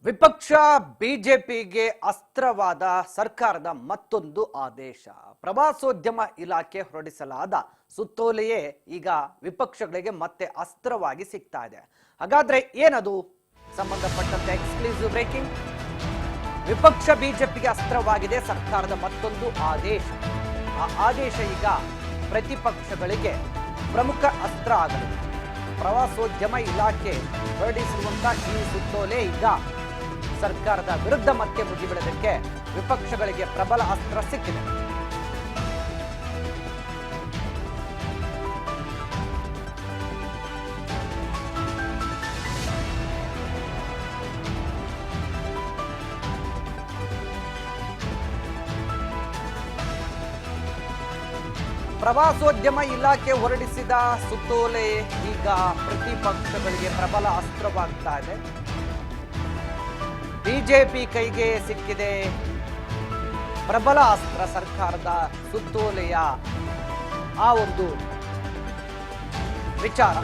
ವಿಪಕ್ಷ ಬಿಜೆಪಿಗೆ ಅಸ್ತ್ರವಾದ ಸರ್ಕಾರದ ಮತ್ತೊಂದು ಆದೇಶ. ಪ್ರವಾಸೋದ್ಯಮ ಇಲಾಖೆ ಹೊರಡಿಸಲಾದ ಸುತ್ತೋಲೆಯೇ ಈಗ ವಿಪಕ್ಷಗಳಿಗೆ ಮತ್ತೆ ಅಸ್ತ್ರವಾಗಿ ಸಿಗ್ತಾ ಇದೆ. ಹಾಗಾದ್ರೆ ಏನದು? ಸಂಬಂಧಪಟ್ಟಂತೆ ಎಕ್ಸ್ಕ್ಲೂಸಿವ್ ಬ್ರೇಕಿಂಗ್. ವಿಪಕ್ಷ ಬಿಜೆಪಿಗೆ ಅಸ್ತ್ರವಾಗಿದೆ ಸರ್ಕಾರದ ಮತ್ತೊಂದು ಆದೇಶ. ಆ ಆದೇಶ ಈಗ ಪ್ರತಿಪಕ್ಷಗಳಿಗೆ ಪ್ರಮುಖ ಅಸ್ತ್ರ ಆಗಲಿದೆ. ಪ್ರವಾಸೋದ್ಯಮ ಇಲಾಖೆ ಹೊರಡಿಸಿರುವಂತಹ ಈ ಸುತ್ತೋಲೆ ಈಗ ಸರ್ಕಾರದ ವಿರುದ್ಧ ಮತ್ತೆ ಮುಗಿಬೀಳೋದಕ್ಕೆ ವಿಪಕ್ಷಗಳಿಗೆ ಪ್ರಬಲ ಅಸ್ತ್ರ ಸಿಕ್ಕಿದೆ. ಪ್ರವಾಸೋದ್ಯಮ ಇಲಾಖೆ ಹೊರಡಿಸಿದ ಸುತ್ತೋಲೆ ಈಗ ಪ್ರತಿಪಕ್ಷಗಳಿಗೆ ಪ್ರಬಲ ಅಸ್ತ್ರವಾಗ್ತಾ ಇದೆ. ಬಿಜೆಪಿ ಕೈಗೆ ಸಿಕ್ಕಿದೆ ಪ್ರಬಲ ಅಸ್ತ್ರ. ಸರ್ಕಾರದ ಸುತ್ತೋಲೆಯ ಆ ಒಂದು ವಿಚಾರ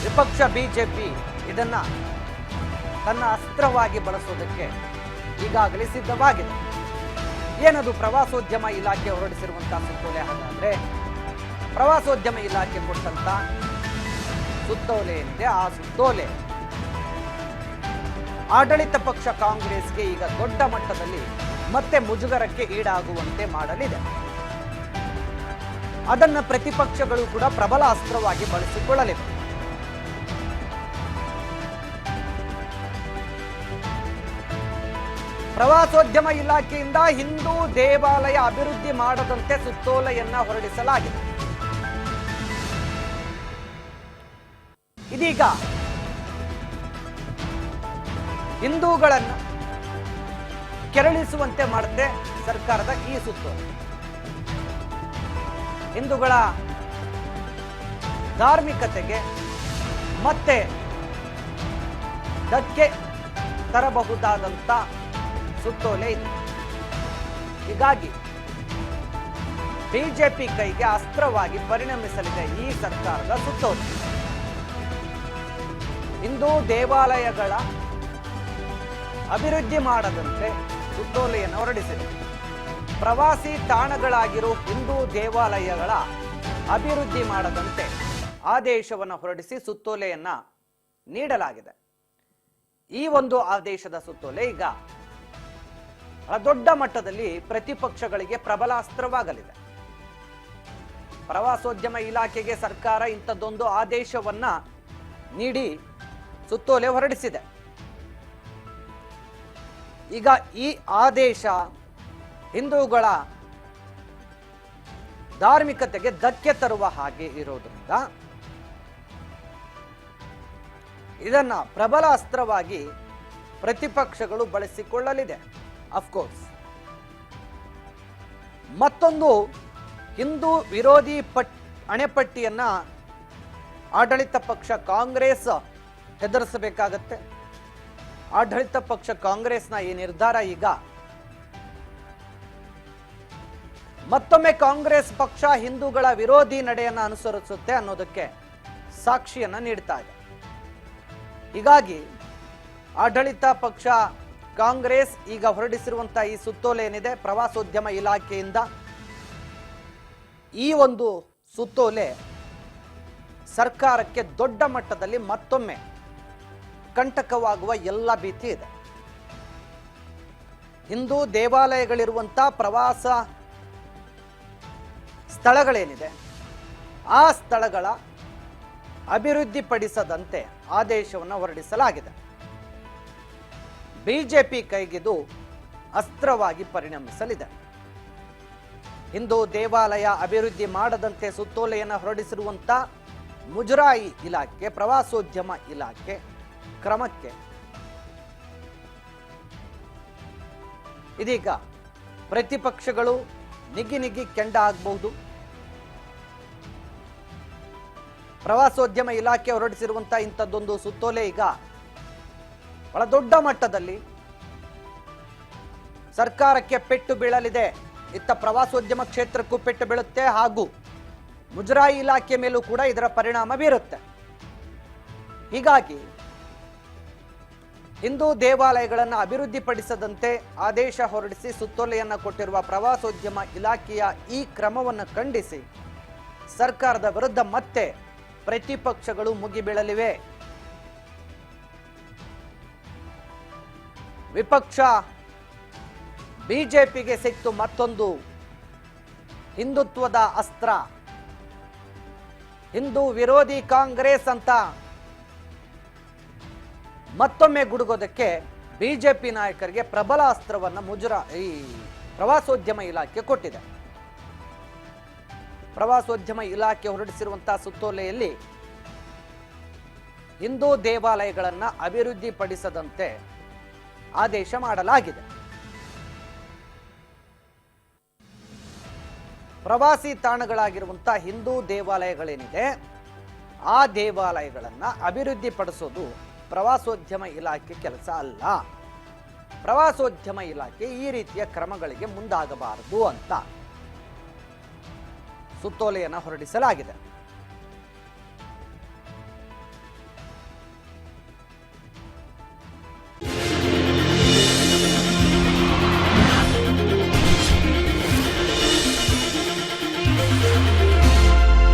ವಿಪಕ್ಷ ಬಿಜೆಪಿ ಇದನ್ನ ತನ್ನ ಅಸ್ತ್ರವಾಗಿ ಬಳಸೋದಕ್ಕೆ ಈಗಾಗಲೇ ಸಿದ್ಧವಾಗಿದೆ. ಏನದು ಪ್ರವಾಸೋದ್ಯಮ ಇಲಾಖೆ ಹೊರಡಿಸಿರುವಂತಹ ಸುತ್ತೋಲೆ? ಹಾಗಾದ್ರೆ ಪ್ರವಾಸೋದ್ಯಮ ಇಲಾಖೆ ಕೊಟ್ಟಂತ ಸುತ್ತೋಲೆ ಏನಿದೆ, ಆ ಸುತ್ತೋಲೆ ಆಡಳಿತ ಪಕ್ಷ ಕಾಂಗ್ರೆಸ್ಗೆ ಈಗ ದೊಡ್ಡ ಮಟ್ಟದಲ್ಲಿ ಮತ್ತೆ ಮುಜುಗರಕ್ಕೆ ಈಡಾಗುವಂತೆ ಮಾಡಲಿದೆ. ಅದನ್ನ ಪ್ರತಿಪಕ್ಷಗಳು ಕೂಡ ಪ್ರಬಲ ಅಸ್ತ್ರವಾಗಿ ಬಳಸಿಕೊಳ್ಳಲಿವೆ. ಪ್ರವಾಸೋದ್ಯಮ ಇಲಾಖೆಯಿಂದ ಹಿಂದೂ ದೇವಾಲಯ ಅಭಿವೃದ್ಧಿ ಮಾಡದಂತೆ ಸುತ್ತೋಲೆಯನ್ನ ಹೊರಡಿಸಲಾಗಿದೆ. ಇದೀಗ ಹಿಂದೂಗಳನ್ನು ಕೆರಳಿಸುವಂತೆ ಮಾಡುತ್ತೆ ಸರ್ಕಾರದ ಈ ಸುತ್ತೋಲೆ. ಹಿಂದೂಗಳ ಧಾರ್ಮಿಕತೆಗೆ ಮತ್ತೆ ಧಕ್ಕೆ ತರಬಹುದಾದಂತ ಸುತ್ತೋಲೆ ಇದೆ. ಹೀಗಾಗಿ ಬಿಜೆಪಿ ಕೈಗೆ ಅಸ್ತ್ರವಾಗಿ ಪರಿಣಮಿಸಲಿದೆ ಈ ಸರ್ಕಾರದ ಸುತ್ತೋಲೆ. ಹಿಂದೂ ದೇವಾಲಯಗಳ ಅಭಿವೃದ್ಧಿ ಮಾಡದಂತೆ ಸುತ್ತೋಲೆಯನ್ನು ಹೊರಡಿಸಿದೆ. ಪ್ರವಾಸಿ ತಾಣಗಳಾಗಿರೋ ಹಿಂದೂ ದೇವಾಲಯಗಳ ಅಭಿವೃದ್ಧಿ ಮಾಡದಂತೆ ಆದೇಶವನ್ನು ಹೊರಡಿಸಿ ಸುತ್ತೋಲೆಯನ್ನ ನೀಡಲಾಗಿದೆ. ಈ ಒಂದು ಆದೇಶದ ಸುತ್ತೋಲೆ ಈಗ ದೊಡ್ಡ ಮಟ್ಟದಲ್ಲಿ ಪ್ರತಿಪಕ್ಷಗಳಿಗೆ ಪ್ರಬಲ ಅಸ್ತ್ರವಾಗಲಿದೆ. ಪ್ರವಾಸೋದ್ಯಮ ಇಲಾಖೆಗೆ ಸರ್ಕಾರ ಇಂಥದ್ದೊಂದು ಆದೇಶವನ್ನ ನೀಡಿ ಸುತ್ತೋಲೆ ಹೊರಡಿಸಿದೆ. ಈಗ ಈ ಆದೇಶ ಹಿಂದೂಗಳ ಧಾರ್ಮಿಕತೆಗೆ ಧಕ್ಕೆ ತರುವ ಹಾಗೆ ಇರೋದ್ರಿಂದ ಇದನ್ನ ಪ್ರಬಲ ಅಸ್ತ್ರವಾಗಿ ಪ್ರತಿಪಕ್ಷಗಳು ಬಳಸಿಕೊಳ್ಳಲಿದೆ. ಅಫ್ಕೋರ್ಸ್ ಮತ್ತೊಂದು ಹಿಂದೂ ವಿರೋಧಿ ಅಣೆಪಟ್ಟಿಯನ್ನ ಆಡಳಿತ ಪಕ್ಷ ಕಾಂಗ್ರೆಸ್ ಹೆದರಿಸಬೇಕಾಗತ್ತೆ. ಆಡಳಿತ ಪಕ್ಷ ಕಾಂಗ್ರೆಸ್ನ ಈ ನಿರ್ಧಾರ ಈಗ ಮತ್ತೊಮ್ಮೆ ಕಾಂಗ್ರೆಸ್ ಪಕ್ಷ ಹಿಂದೂಗಳ ವಿರೋಧಿ ನಡೆಯನ್ನ ಅನುಸರಿಸುತ್ತೆ ಅನ್ನೋದಕ್ಕೆ ಸಾಕ್ಷಿಯನ್ನ ನೀಡ್ತಾ ಇದೆ. ಹೀಗಾಗಿ ಆಡಳಿತ ಪಕ್ಷ ಕಾಂಗ್ರೆಸ್ ಈಗ ಹೊರಡಿಸಿರುವಂತಹ ಈ ಸುತ್ತೋಲೆ ಏನಿದೆ ಪ್ರವಾಸೋದ್ಯಮ ಇಲಾಖೆಯಿಂದ, ಈ ಒಂದು ಸುತ್ತೋಲೆ ಸರ್ಕಾರಕ್ಕೆ ದೊಡ್ಡ ಮಟ್ಟದಲ್ಲಿ ಮತ್ತೊಮ್ಮೆ ಕಂಟಕವಾಗುವ ಎಲ್ಲ ಭೀತಿ ಇದೆ. ಹಿಂದೂ ದೇವಾಲಯಗಳಿರುವಂತಹ ಪ್ರವಾಸ ಸ್ಥಳಗಳೇನಿದೆ ಆ ಸ್ಥಳಗಳ ಅಭಿವೃದ್ಧಿಪಡಿಸದಂತೆ ಆದೇಶವನ್ನು ಹೊರಡಿಸಲಾಗಿದೆ. ಬಿಜೆಪಿ ಕೈಗಿದು ಅಸ್ತ್ರವಾಗಿ ಪರಿಣಮಿಸಲಿದೆ. ಹಿಂದೂ ದೇವಾಲಯ ಅಭಿವೃದ್ಧಿ ಮಾಡದಂತೆ ಸುತ್ತೋಲೆಯನ್ನು ಹೊರಡಿಸಿರುವಂತ ಮುಜರಾಯಿ ಇಲಾಖೆ, ಪ್ರವಾಸೋದ್ಯಮ ಇಲಾಖೆ ಕ್ರಮಕ್ಕೆ ಇದೀಗ ಪ್ರತಿಪಕ್ಷಗಳು ನಿಗ್ಗಿ ಕೆಂಡ ಆಗಬಹುದು. ಪ್ರವಾಸೋದ್ಯಮ ಇಲಾಖೆ ಹೊರಡಿಸಿರುವಂತಹ ಇಂಥದ್ದೊಂದು ಸುತ್ತೋಲೆ ಈಗ ಬಹಳ ದೊಡ್ಡ ಮಟ್ಟದಲ್ಲಿ ಸರ್ಕಾರಕ್ಕೆ ಪೆಟ್ಟು ಬೀಳಲಿದೆ. ಇತ್ತ ಪ್ರವಾಸೋದ್ಯಮ ಕ್ಷೇತ್ರಕ್ಕೂ ಪೆಟ್ಟು ಬೀಳುತ್ತೆ, ಹಾಗೂ ಮುಜರಾಯಿ ಇಲಾಖೆ ಮೇಲೂ ಕೂಡ ಇದರ ಪರಿಣಾಮ ಬೀರುತ್ತೆ. ಹೀಗಾಗಿ ಹಿಂದೂ ದೇವಾಲಯಗಳನ್ನು ಅಭಿವೃದ್ಧಿಪಡಿಸದಂತೆ ಆದೇಶ ಹೊರಡಿಸಿ ಸುತ್ತೋಲೆಯನ್ನು ಕೊಟ್ಟಿರುವ ಪ್ರವಾಸೋದ್ಯಮ ಇಲಾಖೆಯ ಈ ಕ್ರಮವನ್ನು ಖಂಡಿಸಿ ಸರ್ಕಾರದ ವಿರುದ್ಧ ಮತ್ತೆ ಪ್ರತಿಪಕ್ಷಗಳು ಮುಗಿಬೀಳಲಿವೆ. ವಿಪಕ್ಷ ಬಿಜೆಪಿಗೆ ಸಿಕ್ತು ಮತ್ತೊಂದು ಹಿಂದುತ್ವದ ಅಸ್ತ್ರ. ಹಿಂದೂ ವಿರೋಧಿ ಕಾಂಗ್ರೆಸ್ ಅಂತ ಮತ್ತೊಮ್ಮೆ ಗುಡುಗೋದಕ್ಕೆ ಬಿಜೆಪಿ ನಾಯಕರಿಗೆ ಪ್ರಬಲ ಅಸ್ತ್ರವನ್ನು ಈ ಪ್ರವಾಸೋದ್ಯಮ ಇಲಾಖೆ ಕೊಟ್ಟಿದೆ. ಪ್ರವಾಸೋದ್ಯಮ ಇಲಾಖೆ ಹೊರಡಿಸಿರುವಂತಹ ಸುತ್ತೋಲೆಯಲ್ಲಿ ಹಿಂದೂ ದೇವಾಲಯಗಳನ್ನು ಅಭಿವೃದ್ಧಿಪಡಿಸದಂತೆ ಆದೇಶ ಮಾಡಲಾಗಿದೆ. ಪ್ರವಾಸಿ ತಾಣಗಳಾಗಿರುವಂತಹ ಹಿಂದೂ ದೇವಾಲಯಗಳೇನಿದೆ ಆ ದೇವಾಲಯಗಳನ್ನು ಅಭಿವೃದ್ಧಿಪಡಿಸೋದು ಪ್ರವಾಸೋದ್ಯಮ ಇಲಾಖೆ ಕೆಲಸ ಅಲ್ಲ. ಪ್ರವಾಸೋದ್ಯಮ ಇಲಾಖೆ ಈ ರೀತಿಯ ಕ್ರಮಗಳಿಗೆ ಮುಂದಾಗಬಾರದು ಅಂತ ಸುತ್ತೋಲೆಯನ್ನು ಹೊರಡಿಸಲಾಗಿದೆ.